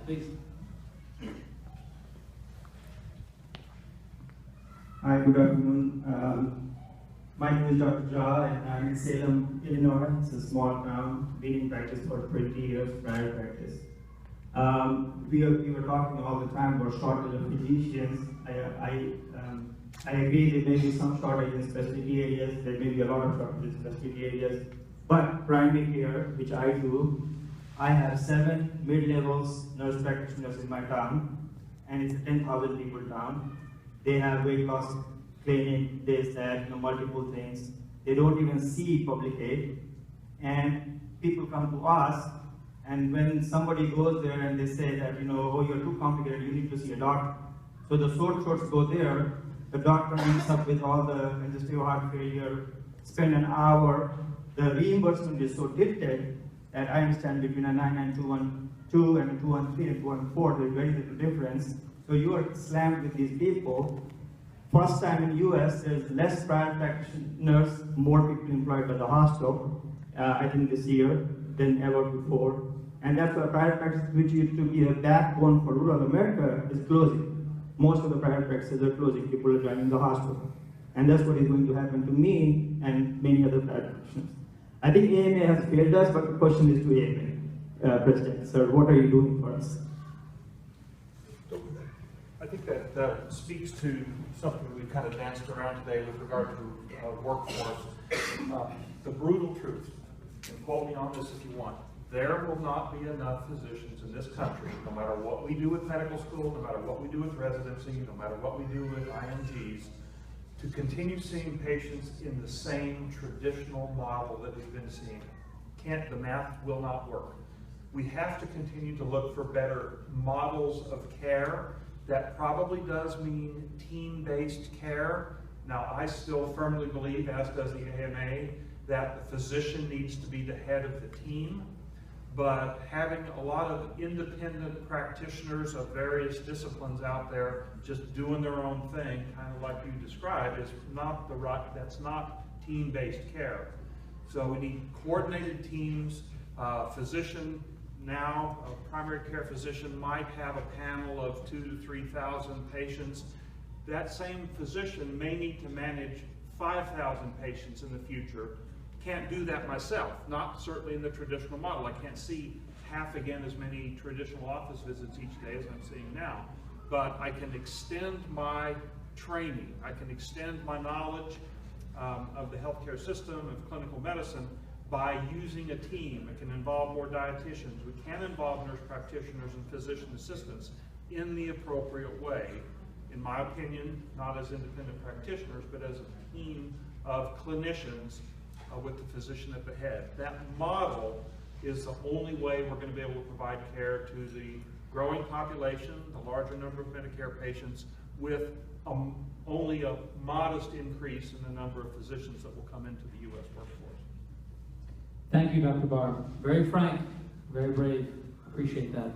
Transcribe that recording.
please. Hi, good afternoon. My name is Dr. Jha, and I'm in Salem, Illinois. It's a small town, been in practice for 20 years, private practice. We were talking all the time about shortage of physicians. I agree there may be some shortage in specialty areas, there may be a lot of shortage in specialty areas, but primary care, which I do, I have 7 mid-levels nurse practitioners in my town, and it's a 10,000 people town. They have weight loss clinic, this, that, multiple things. They don't even see public aid, and people come to us, and when somebody goes there and they say that, oh, you're too complicated, you need to see a doctor. So the shorts go there, the doctor ends up with all the congestive heart failure, spend an hour. The reimbursement is so tilted that I understand between a 99212 and a 213 and 214, there's very little difference. So you are slammed with these people. First time in US, there's less private practitioners, more people employed by the hospital, I think this year, than ever before. And that's why private practice, which used to be a backbone for rural America, is closing. Most of the private practices are closing, people are joining the hospital. And that's what is going to happen to me and many other private practitioners. I think AMA has failed us, but the question is to AMA, President. Sir, what are you doing for us? I think that speaks to something we kind of danced around today with regard to workforce. The brutal truth, and quote me on this if you want, there will not be enough physicians in this country, no matter what we do with medical school, no matter what we do with residency, no matter what we do with IMGs, to continue seeing patients in the same traditional model that we've been seeing. The math will not work. We have to continue to look for better models of care. That probably does mean team-based care. Now, I still firmly believe, as does the AMA, that the physician needs to be the head of the team, but having a lot of independent practitioners of various disciplines out there just doing their own thing, kind of like you described, is not the right, that's not team-based care. So we need coordinated teams. Physician now, a primary care physician might have a panel of 2,000 to 3,000 patients. That same physician may need to manage 5,000 patients in the future. Can't do that myself, not certainly in the traditional model. I can't see half again as many traditional office visits each day as I'm seeing now. But I can extend my training, I can extend my knowledge of the healthcare system, of clinical medicine, by using a team. It can involve more dietitians. We can involve nurse practitioners and physician assistants in the appropriate way. In my opinion, not as independent practitioners, but as a team of clinicians with the physician at the head. That model is the only way we're going to be able to provide care to the growing population, the larger number of Medicare patients, with only a modest increase in the number of physicians that will come into the U.S. workforce. Thank you, Dr. Barr. Very frank, very brave. Appreciate that.